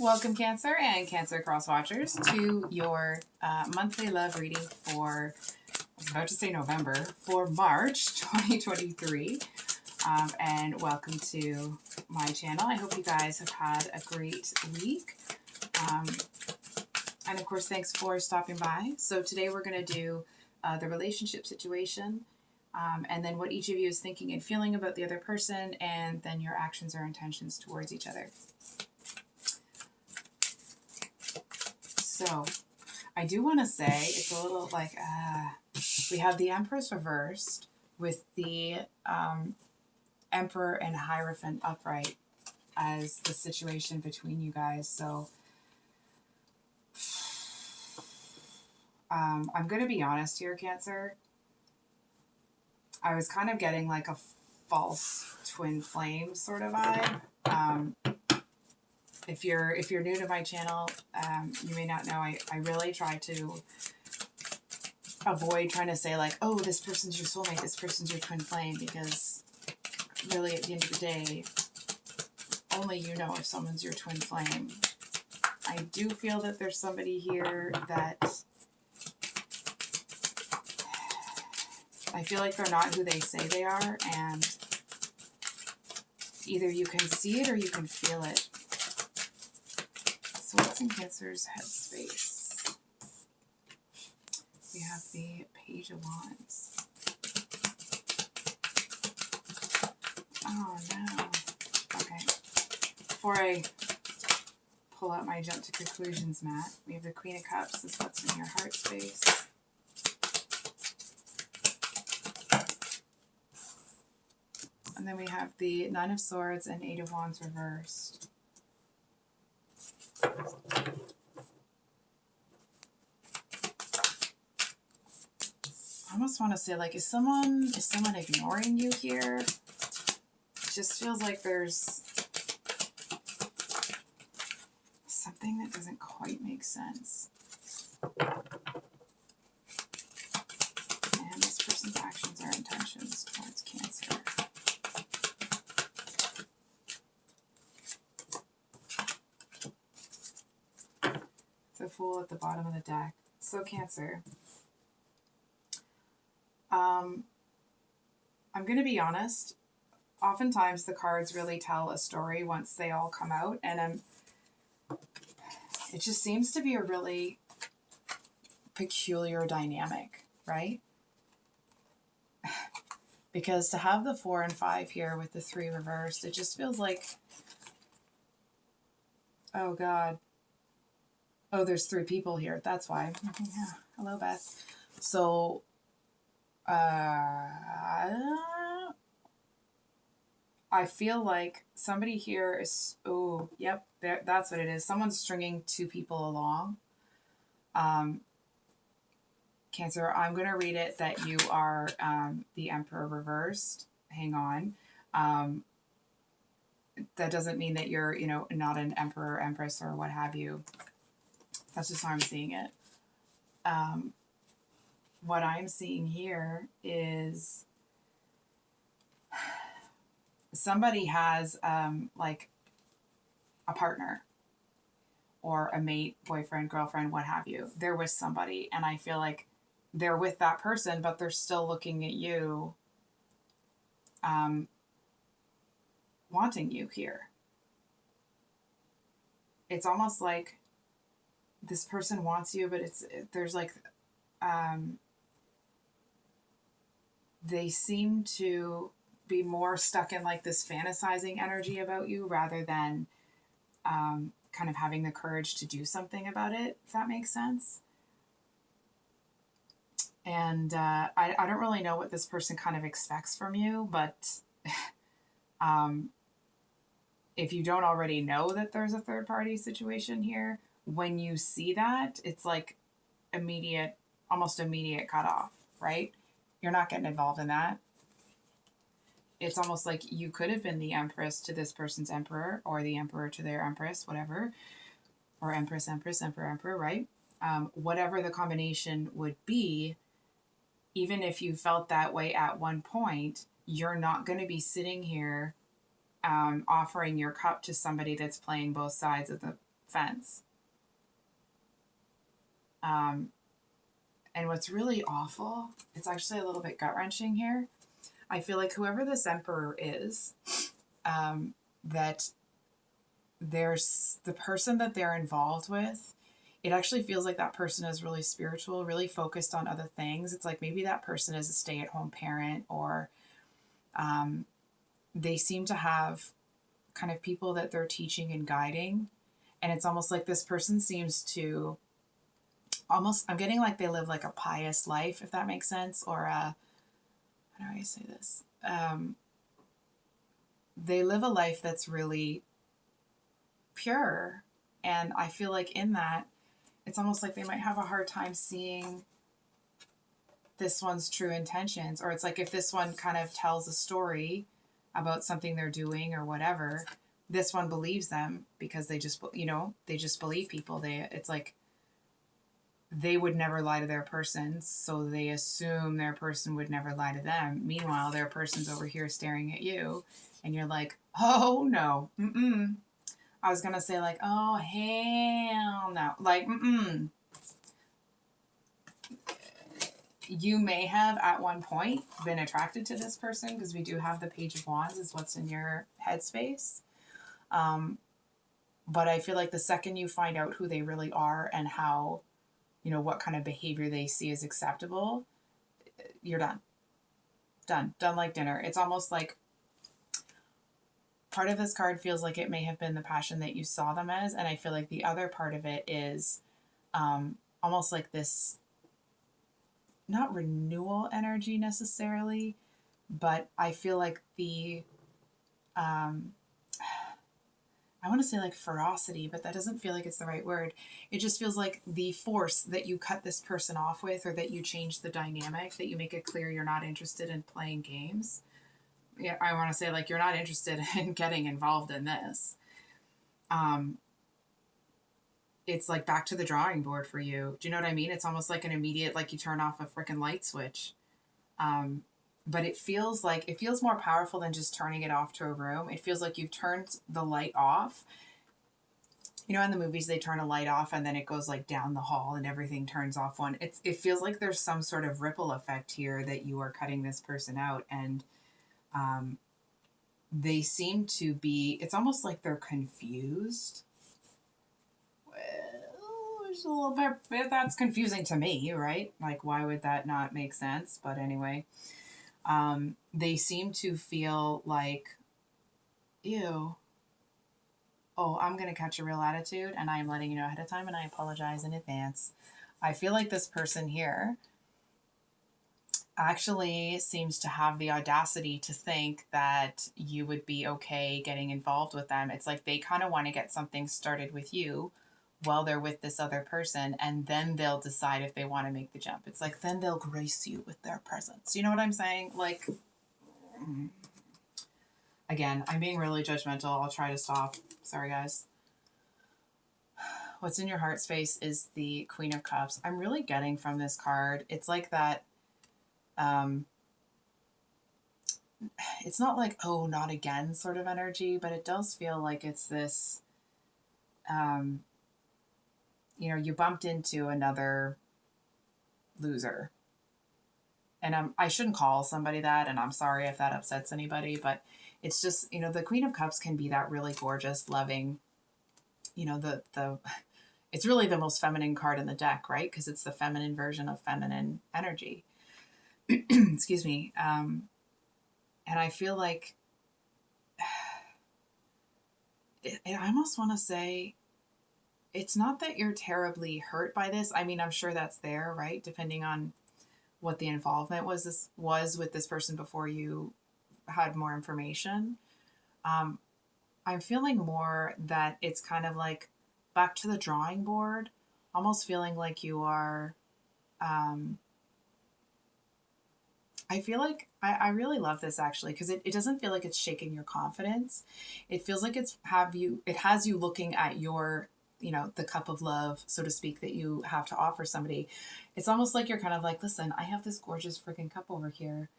Welcome Cancer and Cancer Cross Watchers to your monthly love reading for, I was about to say November, for March 2023. And welcome to my channel. I hope you guys have had a great week. And of course, thanks for stopping by. So today we're going to do the relationship situation, and then what each of you is thinking and feeling about the other person, and then your actions or intentions towards each other. So I do want to say it's a little like, we have the Empress reversed with the Emperor and Hierophant upright as the situation between you guys. So I'm going to be honest here, Cancer. I was kind of getting like a false twin flame sort of vibe. If you're new to my channel, you may not know, I really try to avoid trying to say like, oh, this person's your soulmate, this person's your twin flame, because really at the end of the day, only you know if someone's your twin flame. I do feel that there's somebody here that I feel like they're not who they say they are, and either you can see it or you can feel it. So what's in Cancer's headspace? We have the Page of Wands. Oh no. Okay. Before I pull out my jump to conclusions mat, we have the Queen of Cups. This is what's in your heart space. And then we have the Nine of Swords and Eight of Wands reversed. I almost want to say, like, is someone ignoring you here? It just feels like there's something that doesn't quite make sense. And this person's actions or intentions towards Cancer. The Fool at the bottom of the deck. So Cancer. I'm going to be honest. Oftentimes the cards really tell a story once they all come out, and it just seems to be a really peculiar dynamic, right? Because to have the 4 and 5 here with the 3 reversed, it just feels like, oh God. Oh, there's 3 people here. That's why. Yeah. Hello, Beth. So, I feel like somebody here is, oh, yep, that's what it is. Someone's stringing 2 people along. Cancer, I'm going to read it that you are the Emperor reversed. Hang on. That doesn't mean that you're, not an Emperor or Empress or what have you. That's just how I'm seeing it. What I'm seeing here is somebody has like a partner or a mate, boyfriend, girlfriend, what have you. They're with somebody, and I feel like they're with that person, but they're still looking at you, wanting you here. It's almost like this person wants you, but there's like, they seem to be more stuck in like this fantasizing energy about you rather than kind of having the courage to do something about it, if that makes sense. And I don't really know what this person kind of expects from you, but if you don't already know that there's a third party situation here, when you see that, it's like almost immediate cutoff, right? You're not getting involved in that. It's almost like you could have been the Empress to this person's Emperor, or the Emperor to their Empress, whatever. Or Empress, Empress, Emperor, Emperor, right? Whatever the combination would be, even if you felt that way at one point, you're not going to be sitting here offering your cup to somebody that's playing both sides of the fence. Um, and what's really awful, it's actually a little bit gut wrenching here. I feel like whoever this emperor is, that there's the person that they're involved with, it actually feels like that person is really spiritual, really focused on other things. It's like maybe that person is a stay-at-home parent, or they seem to have kind of people that they're teaching and guiding. And it's almost like this person seems to almost, I'm getting like they live like a pious life, if that makes sense, or a, how do I say this? They live a life that's really pure. And I feel like in that, it's almost like they might have a hard time seeing this one's true intentions. Or it's like if this one kind of tells a story about something they're doing or whatever, this one believes them because they just, they just believe people. It's like they would never lie to their person, so they assume their person would never lie to them. Meanwhile, their person's over here staring at you, and you're like, oh no, I was gonna say like, oh hell no, like You may have at one point been attracted to this person, because we do have the Page of Wands is what's in your headspace. But I feel like the second you find out who they really are and how, what kind of behavior they see as acceptable, you're done. Done like dinner. It's almost like part of this card feels like it may have been the passion that you saw them as. And I feel like the other part of it is almost like this, not renewal energy necessarily, but I feel like the, I want to say like ferocity, but that doesn't feel like it's the right word. It just feels like the force that you cut this person off with, or that you change the dynamic, that you make it clear you're not interested in playing games. Yeah, I want to say like you're not interested in getting involved in this. It's like back to the drawing board for you. Do you know what I mean? It's almost like an immediate, like you turn off a freaking light switch. But it feels more powerful than just turning it off to a room. It feels like you've turned the light off. In the movies, they turn a light off and then it goes like down the hall and everything turns off one. It feels like there's some sort of ripple effect here, that you are cutting this person out, and they seem to be, it's almost like they're confused. Well, there's a little bit that's confusing to me, right? Like, why would that not make sense? But anyway, they seem to feel like, ew, oh, I'm going to catch a real attitude, and I'm letting you know ahead of time, and I apologize in advance. I feel like this person here actually seems to have the audacity to think that you would be okay getting involved with them. It's like they kind of want to get something started with you while they're with this other person, and then they'll decide if they want to make the jump. It's like then they'll grace you with their presence. You know what I'm saying? Like, again, I'm being really judgmental. I'll try to stop. Sorry, guys. What's in your heart space is the Queen of Cups. I'm really getting from this card, it's like that, it's not like, oh, not again sort of energy, but it does feel like it's this, you bumped into another loser. And I shouldn't call somebody that, and I'm sorry if that upsets anybody, but it's just, the Queen of Cups can be that really gorgeous, loving, it's really the most feminine card in the deck, right? Because it's the feminine version of feminine energy. Excuse me. And I feel like I almost want to say it's not that you're terribly hurt by this. I mean, I'm sure that's there, right? Depending on what the involvement was with this person before you had more information. I'm feeling more that it's kind of like back to the drawing board, almost feeling like you are, I feel like I really love this actually, because it doesn't feel like it's shaking your confidence. It feels like it has you looking at your, the cup of love, so to speak, that you have to offer somebody. It's almost like you're kind of like, listen, I have this gorgeous freaking cup over here.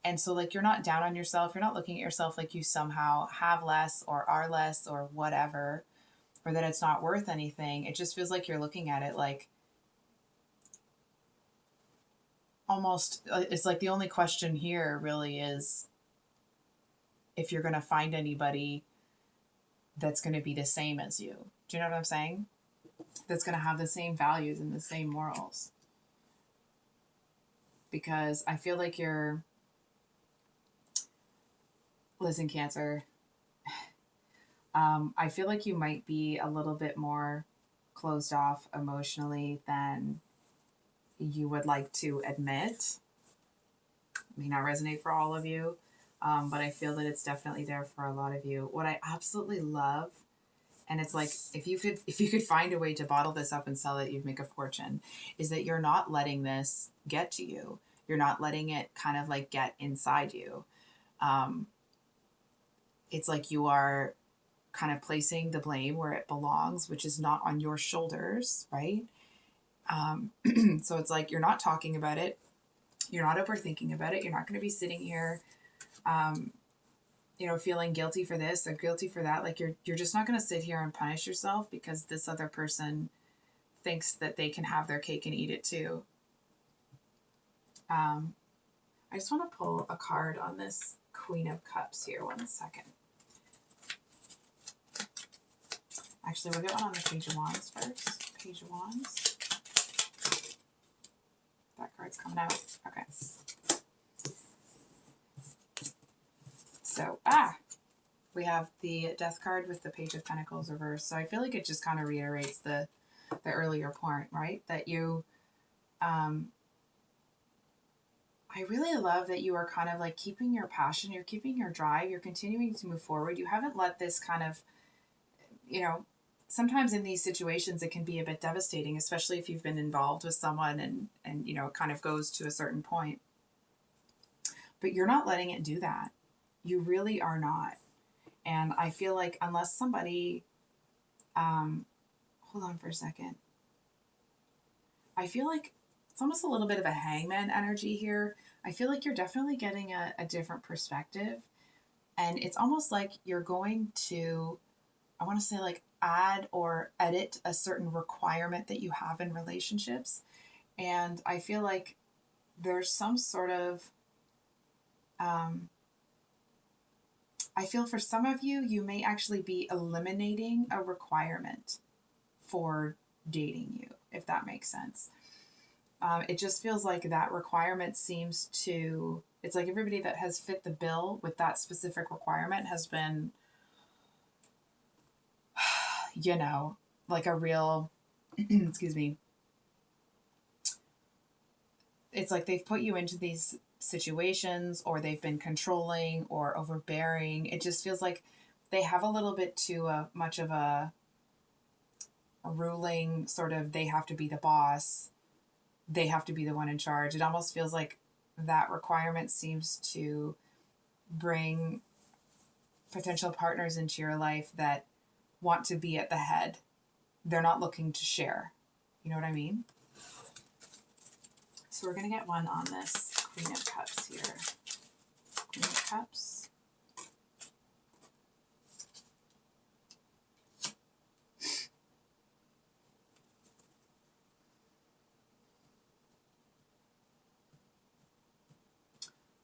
And so like, you're not down on yourself. You're not looking at yourself like you somehow have less or are less or whatever. or that it's not worth anything. It just feels like you're looking at it like almost, it's like the only question here really is if you're going to find anybody that's going to be the same as you. Do you know what I'm saying? That's going to have the same values and the same morals. Because I feel like listen, Cancer, I feel like you might be a little bit more closed off emotionally than you would like to admit. It may not resonate for all of you, but I feel that it's definitely there for a lot of you. What I absolutely love, and it's like if you could find a way to bottle this up and sell it, you'd make a fortune, is that you're not letting this get to you. You're not letting it kind of like get inside you. It's like you are kind of placing the blame where it belongs, which is not on your shoulders, right? So it's like you're not talking about it. You're not overthinking about it. You're not going to be sitting here, feeling guilty for this or guilty for that. Like you're just not going to sit here and punish yourself because this other person thinks that they can have their cake and eat it too. I just want to pull a card on this Queen of Cups here. 1 second. Actually, we'll get one on the Page of Wands first. Page of Wands. That card's coming out. Okay. So, we have the Death card with the Page of Pentacles reversed. So I feel like it just kind of reiterates the earlier point, right? That you, I really love that you are kind of like keeping your passion, you're keeping your drive, you're continuing to move forward. You haven't let this kind of, sometimes in these situations it can be a bit devastating, especially if you've been involved with someone and it kind of goes to a certain point. But you're not letting it do that. You really are not. And I feel like unless somebody, hold on for a second. I feel like it's almost a little bit of a hangman energy here. I feel like you're definitely getting a different perspective. And it's almost like you're going to, I want to say like add or edit a certain requirement that you have in relationships. And I feel like there's some sort of, I feel for some of you, you may actually be eliminating a requirement for dating you, if that makes sense. It just feels like that requirement seems to, it's like everybody that has fit the bill with that specific requirement has been, like a real, excuse me. It's like they've put you into these situations or they've been controlling or overbearing. It just feels like they have a little bit too much of a ruling sort of, they have to be the boss. They have to be the one in charge. It almost feels like that requirement seems to bring potential partners into your life that want to be at the head. They're not looking to share. You know what I mean? So we're going to get one on this Queen of Cups here. Queen of Cups.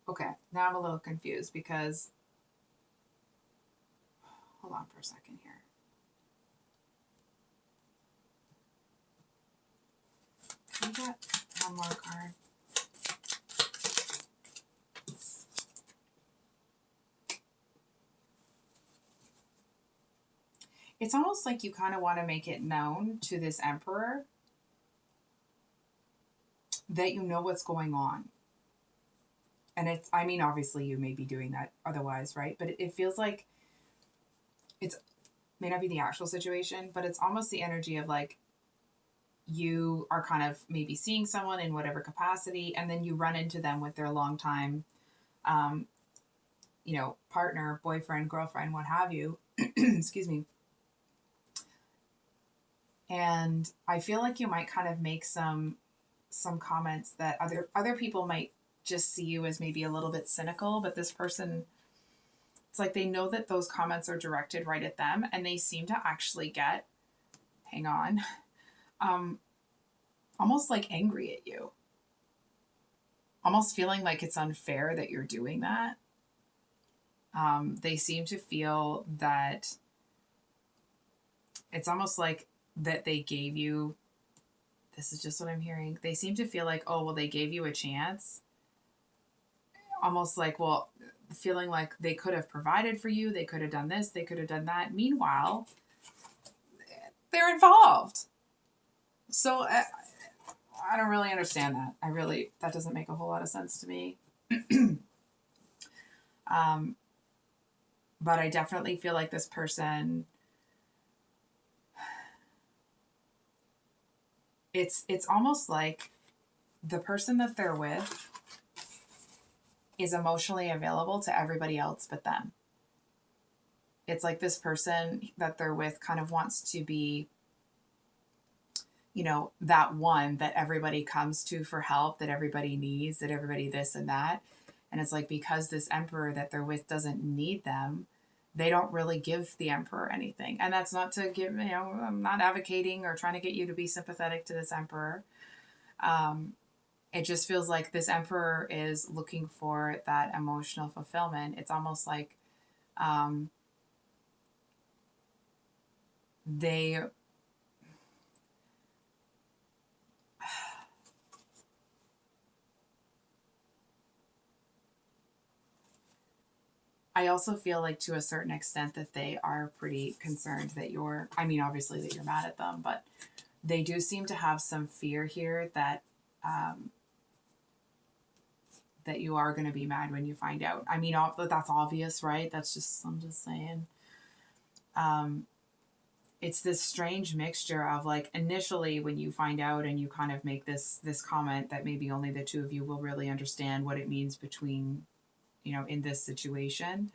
Okay, now I'm a little confused because, hold on for a second here. Can we get one more card? It's almost like you kind of want to make it known to this Emperor that you know what's going on. And it's, I mean, obviously you may be doing that otherwise, right? But it feels like it's, may not be the actual situation, but it's almost the energy of like, you are kind of maybe seeing someone in whatever capacity, and then you run into them with their longtime, partner, boyfriend, girlfriend, what have you. Excuse me. And I feel like you might kind of make some comments that other people might just see you as maybe a little bit cynical, but this person, it's like they know that those comments are directed right at them, and they seem to actually get hang on, um, almost like angry at you, almost feeling like it's unfair that you're doing that. They seem to feel that it's almost like that they gave you, this is just what I'm hearing. They seem to feel like, oh, well, they gave you a chance. Almost like, well, feeling like they could have provided for you, they could have done this, they could have done that. Meanwhile, they're involved. So I don't really understand that. That doesn't make a whole lot of sense to me. um, but I definitely feel like this person, it's almost like the person that they're with is emotionally available to everybody else but them. It's like this person that they're with kind of wants to be, that one that everybody comes to for help, that everybody needs, that everybody this and that. And it's like, because this emperor that they're with doesn't need them, they don't really give the emperor anything. And that's not to give, I'm not advocating or trying to get you to be sympathetic to this emperor. It just feels like this emperor is looking for that emotional fulfillment. It's almost like they I also feel like to a certain extent that they are pretty concerned that obviously that you're mad at them, but they do seem to have some fear here that that you are going to be mad when you find out. I mean, that's obvious, right? I'm just saying. It's this strange mixture of like initially when you find out and you kind of make this comment that maybe only the two of you will really understand what it means between, in this situation.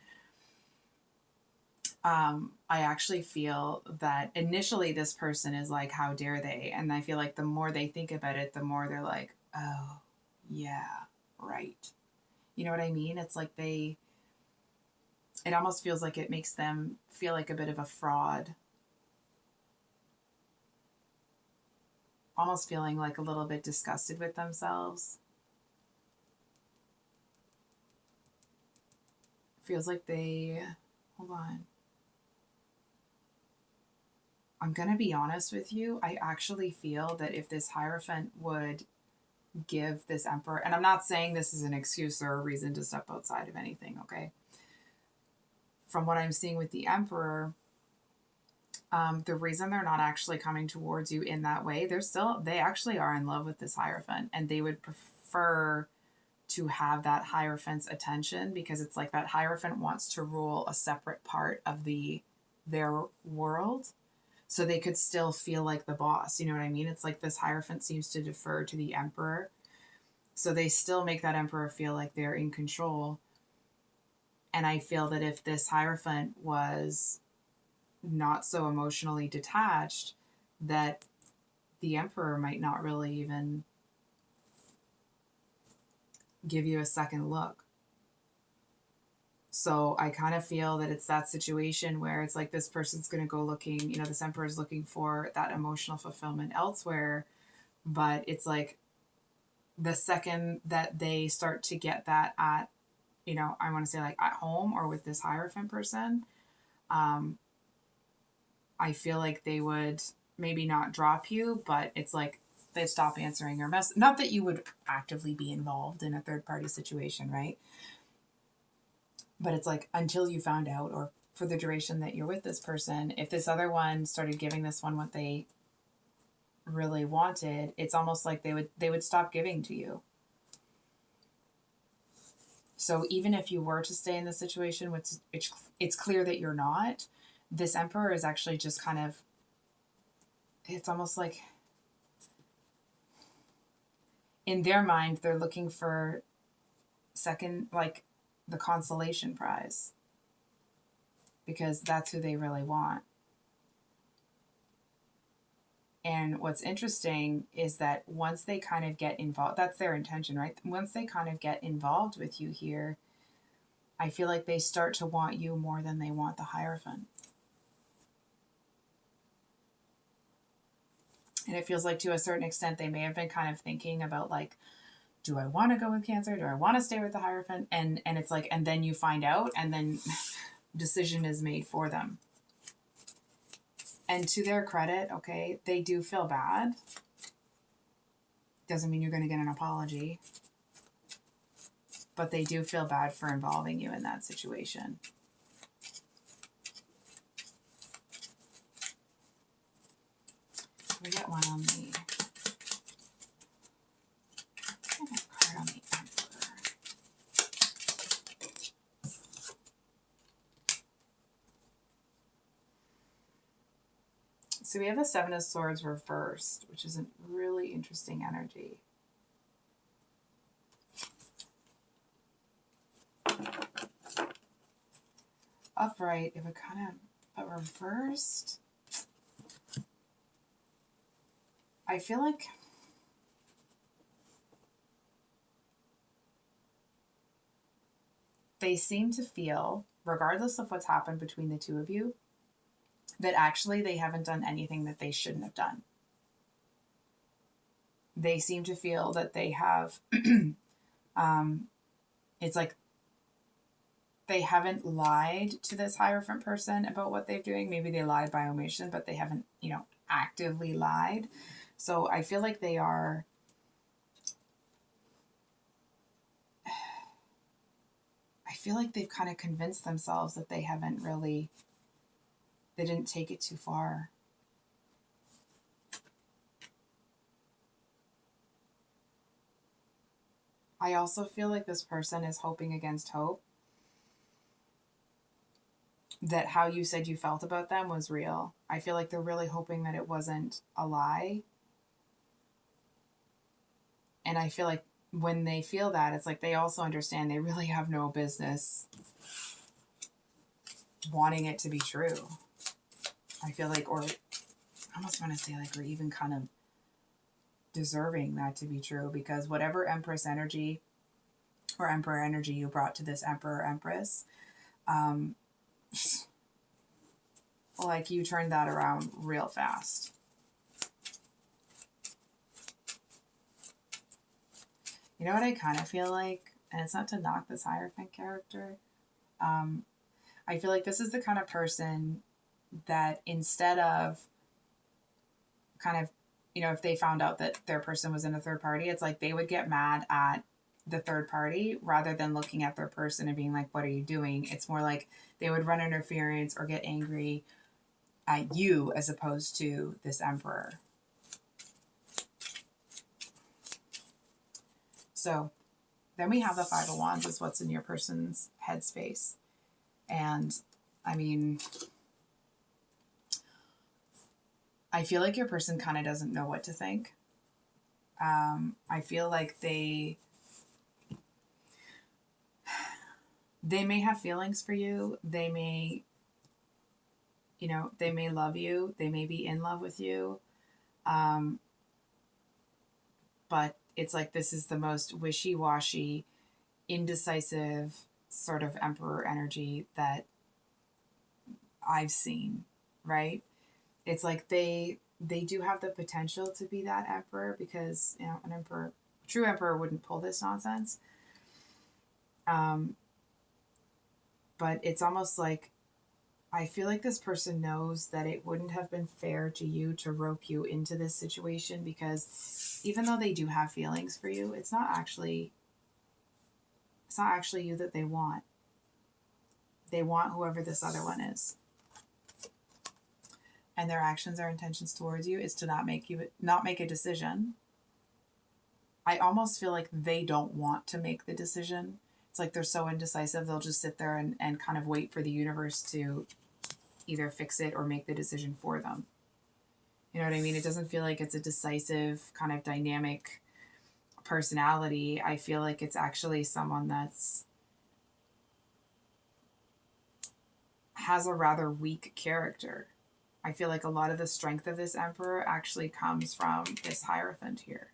I actually feel that initially this person is like, how dare they? And I feel like the more they think about it, the more they're like, oh, yeah, right. You know what I mean? It's like it almost feels like it makes them feel like a bit of a fraud. Almost feeling like a little bit disgusted with themselves. Feels like hold on. I'm going to be honest with you. I actually feel that if this Hierophant would give this emperor, and I'm not saying this is an excuse or a reason to step outside of anything, okay? From what I'm seeing with the emperor, the reason they're not actually coming towards you in that way, they actually are in love with this Hierophant, and they would prefer to have that Hierophant's attention, because it's like that Hierophant wants to rule a separate part of their world, so they could still feel like the boss. You know what I mean? It's like this Hierophant seems to defer to the emperor, so they still make that emperor feel like they're in control. And I feel that if this Hierophant was not so emotionally detached, that the emperor might not really even give you a second look. So I kind of feel that it's that situation where it's like this person's going to go looking, this emperor is looking for that emotional fulfillment elsewhere. But it's like the second that they start to get that at, I want to say like at home or with this Hierophant person, I feel like they would maybe not drop you, but it's like they'd stop answering your mess. Not that you would actively be involved in a third party situation, right? But it's like until you found out, or for the duration that you're with this person, if this other one started giving this one what they really wanted, it's almost like they would stop giving to you. So even if you were to stay in the situation, which it's clear that you're not, this emperor is actually just kind of, it's almost like in their mind, they're looking for second, like the consolation prize, because that's who they really want. And what's interesting is that once they kind of get involved, that's their intention, right? Once they kind of get involved with you here, I feel like they start to want you more than they want the Hierophant. And it feels like to a certain extent, they may have been kind of thinking about like, do I want to go with Cancer? Do I want to stay with the Hierophant? And it's like, and then you find out, and then decision is made for them. And to their credit, okay, they do feel bad. Doesn't mean you're going to get an apology. But they do feel bad for involving you in that situation. We get one on the... card on the Emperor. So we have the Seven of Swords reversed, which is a really interesting energy. Upright, it would kind of, but reversed, I feel like they seem to feel, regardless of what's happened between the two of you, that actually they haven't done anything that they shouldn't have done. They seem to feel that they have, it's like they haven't lied to this Hierophant person about what they're doing. Maybe they lied by omission, but they haven't, actively lied. So I feel like they are, I feel like they've kind of convinced themselves that they haven't really, they didn't take it too far. I also feel like this person is hoping against hope that how you said you felt about them was real. I feel like they're really hoping that it wasn't a lie. And I feel like when they feel that, it's like they also understand they really have no business wanting it to be true. I feel like, or I almost want to say like, or even kind of deserving that to be true, because whatever Empress energy or Emperor energy you brought to this Emperor Empress, like you turned that around real fast. You know what I kind of feel like, and it's not to knock this Hierophant character, I feel like this is the kind of person that instead of kind of, if they found out that their person was in a third party, it's like they would get mad at the third party rather than looking at their person and being like, what are you doing? It's more like they would run interference or get angry at you as opposed to this Emperor. So then we have the Five of Wands is what's in your person's headspace. And I mean, I feel like your person kind of doesn't know what to think. I feel like they may have feelings for you. They may, they may love you. They may be in love with you. But it's like this is the most wishy-washy, indecisive sort of Emperor energy that I've seen, right? It's like they do have the potential to be that Emperor because, an Emperor, true Emperor wouldn't pull this nonsense. But it's almost like I feel like this person knows that it wouldn't have been fair to you to rope you into this situation because even though they do have feelings for you, it's not actually you that they want. They want whoever this other one is. And their actions or intentions towards you is to not make a decision. I almost feel like they don't want to make the decision. It's like they're so indecisive, they'll just sit there and kind of wait for the universe to either fix it or make the decision for them. You know what I mean? It doesn't feel like it's a decisive kind of dynamic personality. I feel like it's actually someone that's has a rather weak character. I feel like a lot of the strength of this Emperor actually comes from this Hierophant here.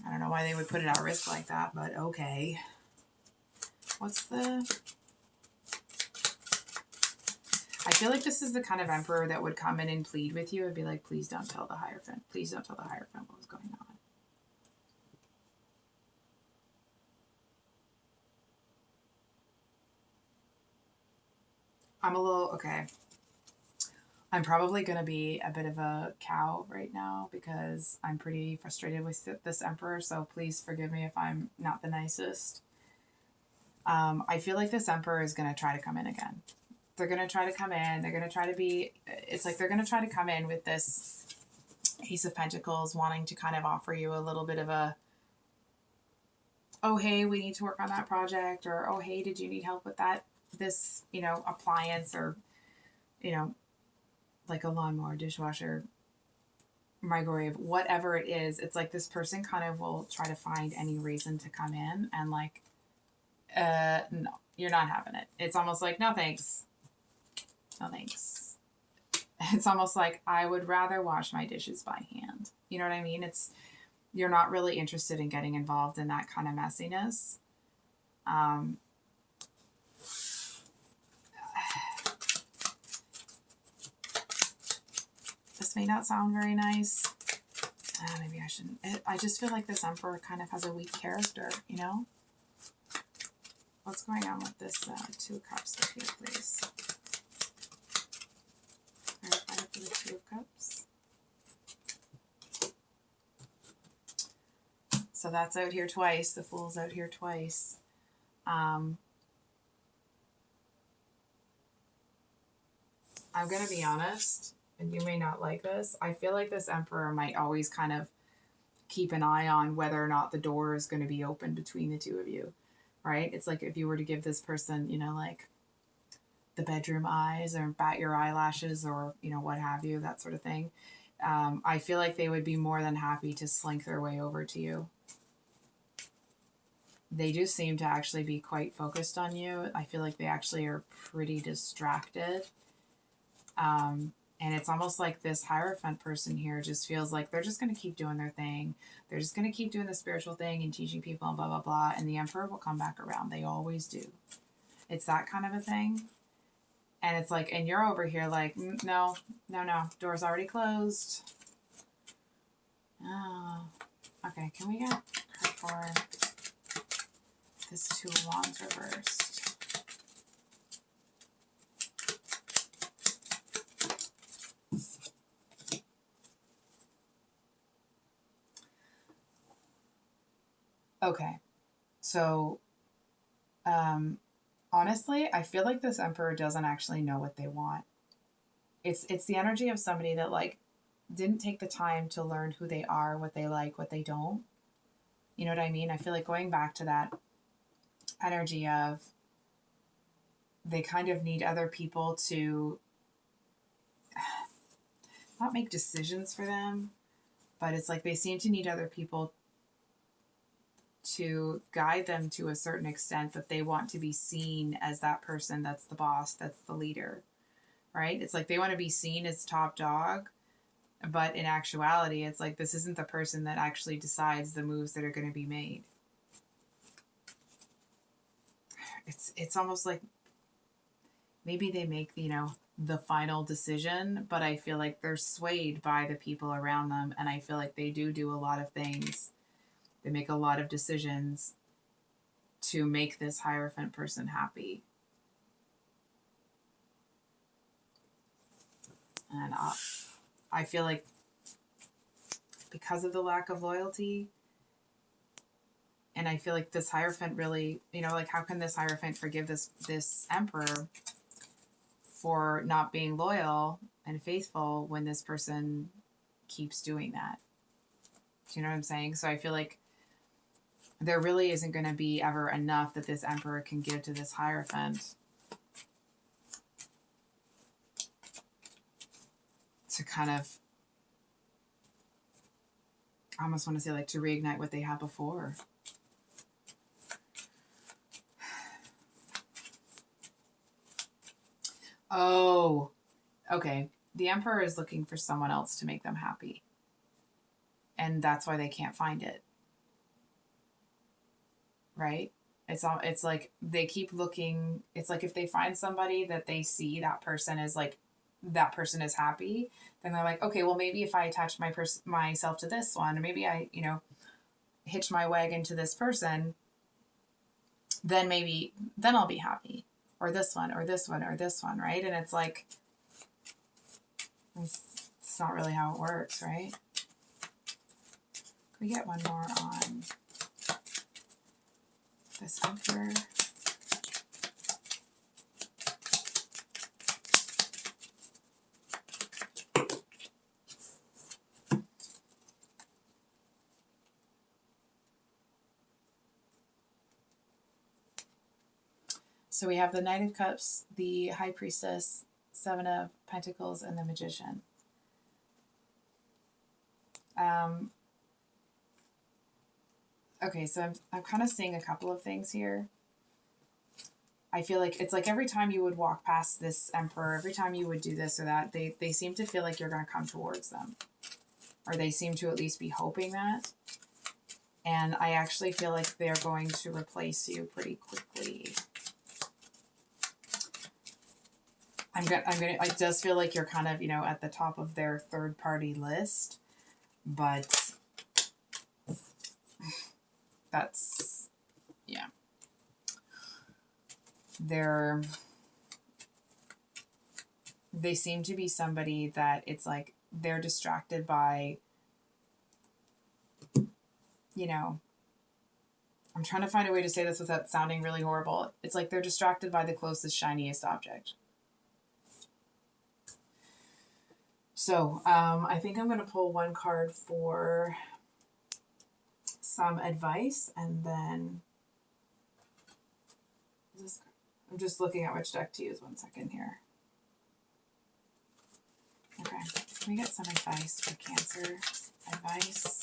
I don't know why they would put it at risk like that, but okay. What's the... I feel like this is the kind of emperor that would come in and plead with you and be like, please don't tell the Hierophant. Please don't tell the Hierophant what was going on. I'm a little, okay. I'm probably going to be a bit of a cow right now because I'm pretty frustrated with this emperor. So please forgive me if I'm not the nicest. I feel like this emperor is going to try to come in again. They're going to try to come in. They're going to try to be, it's like they're going to try to come in with this Ace of Pentacles, wanting to kind of offer you a little bit of a, oh, hey, we need to work on that project, or, oh, hey, did you need help with that, this, appliance, or, like a lawnmower, dishwasher, microwave, whatever it is. It's like this person kind of will try to find any reason to come in and like, no, you're not having it. It's almost like, no thanks. No thanks. It's almost like, I would rather wash my dishes by hand. You know what I mean? You're not really interested in getting involved in that kind of messiness. This may not sound very nice. Maybe I shouldn't. I just feel like this emperor kind of has a weak character, What's going on with this Two of Cups up here, please? Clarify it for the Two of Cups. So that's out here twice. The Fool's out here twice. I'm going to be honest, and you may not like this. I feel like this emperor might always kind of keep an eye on whether or not the door is going to be open between the two of you, right? It's like if you were to give this person, like the bedroom eyes or bat your eyelashes or, what have you, that sort of thing. I feel like they would be more than happy to slink their way over to you. They do seem to actually be quite focused on you. I feel like they actually are pretty distracted. And it's almost like this Hierophant person here just feels like they're just going to keep doing their thing. They're just going to keep doing the spiritual thing and teaching people and blah, blah, blah. And the Emperor will come back around. They always do. It's that kind of a thing. And it's like, and you're over here like, no, door's already closed. Oh, okay. Can we get card for this Two of Wands reversed? Okay, so honestly, I feel like this Emperor doesn't actually know what they want. It's the energy of somebody that like didn't take the time to learn who they are, what they like, what they don't. You know what I mean? I feel like going back to that energy of they kind of need other people to not make decisions for them, but it's like they seem to need other people to guide them to a certain extent that they want to be seen as that person that's the boss, that's the leader, right? It's like they want to be seen as top dog, but in actuality, it's like this isn't the person that actually decides the moves that are going to be made. It's almost like maybe they make, the final decision, but I feel like they're swayed by the people around them, and I feel like they do a lot of things. They make a lot of decisions to make this Hierophant person happy. And I feel like because of the lack of loyalty, and I feel like this Hierophant really, like how can this Hierophant forgive this Emperor for not being loyal and faithful when this person keeps doing that? Do you know what I'm saying? So I feel like there really isn't going to be ever enough that this Emperor can give to this Hierophant to kind of, I almost want to say like to reignite what they had before. Oh, okay. The Emperor is looking for someone else to make them happy. And that's why they can't find it. Right? It's like they keep looking. It's like if they find somebody that they see that person is like, that person is happy, then they're like, okay, well maybe if I attach myself to this one, or maybe I, hitch my wagon to this person, then maybe then I'll be happy. Or this one, or this one, or this one, right? And it's like, it's not really how it works, right? Can we get one more on this Emperor? So we have the Knight of Cups, the High Priestess, Seven of Pentacles, and the Magician. Okay, so I'm kind of seeing a couple of things here. I feel like it's like every time you would walk past this Emperor, every time you would do this or that, they seem to feel like you're going to come towards them. Or they seem to at least be hoping that. And I actually feel like they're going to replace you pretty quickly. It does feel like you're kind of, at the top of their third party list, but that's, yeah. They seem to be somebody that it's like they're distracted by, I'm trying to find a way to say this without sounding really horrible. It's like they're distracted by the closest, shiniest object. So I think I'm going to pull one card for some advice, and then I'm just looking at which deck to use. 1 second here. Okay, can we get some advice for Cancer? Advice.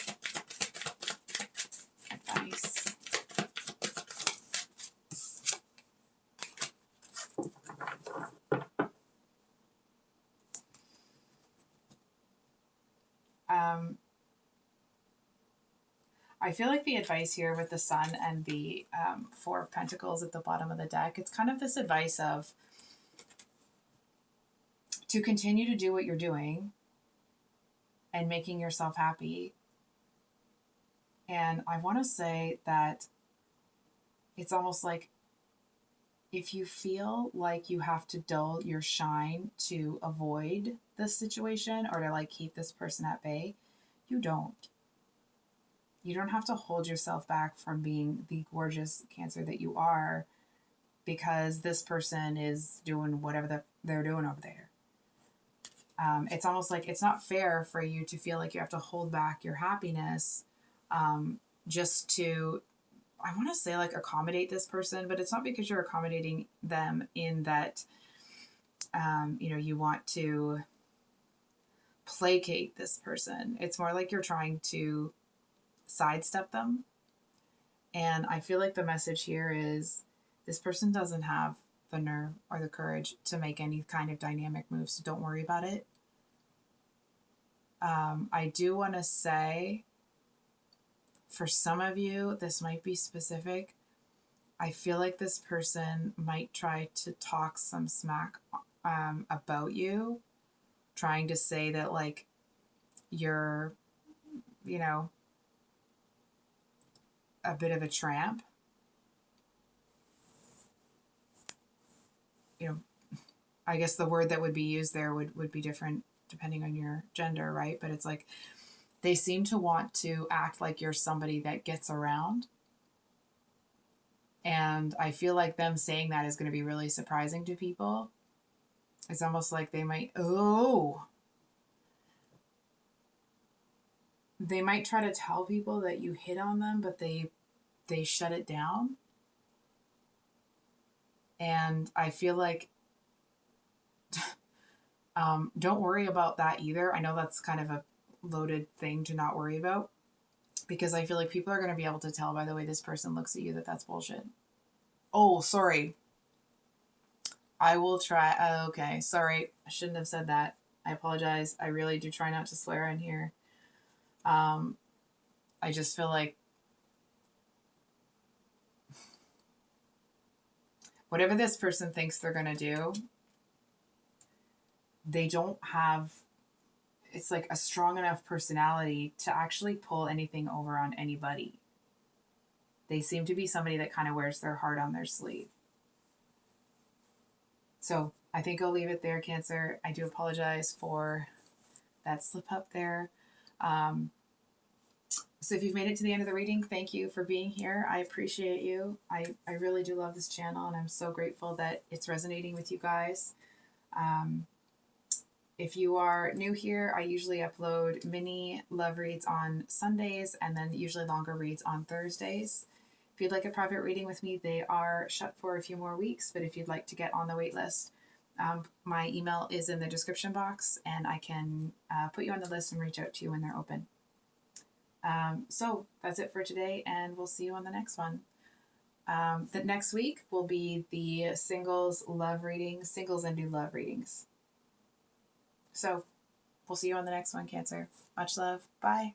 I feel like the advice here with the Sun and the Four of Pentacles at the bottom of the deck, it's kind of this advice of to continue to do what you're doing and making yourself happy. And I want to say that it's almost like if you feel like you have to dull your shine to avoid this situation or to like keep this person at bay, you don't. You don't have to hold yourself back from being the gorgeous Cancer that you are because this person is doing whatever they're doing over there. It's almost like it's not fair for you to feel like you have to hold back your happiness just to, I want to say like accommodate this person, but it's not because you're accommodating them in that, you want to placate this person. It's more like you're trying to sidestep them. And I feel like the message here is this person doesn't have the nerve or the courage to make any kind of dynamic moves, so don't worry about it. I do want to say, for some of you, this might be specific. I feel like this person might try to talk some smack about you, trying to say that like you're, a bit of a tramp. I guess the word that would be used there would be different depending on your gender, right? But it's like they seem to want to act like you're somebody that gets around. And I feel like them saying that is going to be really surprising to people. It's almost like they might try to tell people that you hit on them, but they shut it down. And I feel like don't worry about that either. I know that's kind of a loaded thing to not worry about, because I feel like people are going to be able to tell by the way this person looks at you that that's bullshit. Oh, sorry. I will try. Okay, sorry. I shouldn't have said that. I apologize. I really do try not to swear in here. I just feel like whatever this person thinks they're going to do, they don't have, it's like a strong enough personality to actually pull anything over on anybody. They seem to be somebody that kind of wears their heart on their sleeve. So I think I'll leave it there, Cancer. I do apologize for that slip up there. So if you've made it to the end of the reading, thank you for being here. I appreciate you. I really do love this channel, and I'm so grateful that it's resonating with you guys. If you are new here, I usually upload mini love reads on Sundays and then usually longer reads on Thursdays. If you'd like a private reading with me, they are shut for a few more weeks, but if you'd like to get on the wait list, my email is in the description box, and I can put you on the list and reach out to you when they're open. So that's it for today, and we'll see you on the next one. The next week will be the singles love readings, singles and new love readings. So we'll see you on the next one, Cancer. Much love. Bye.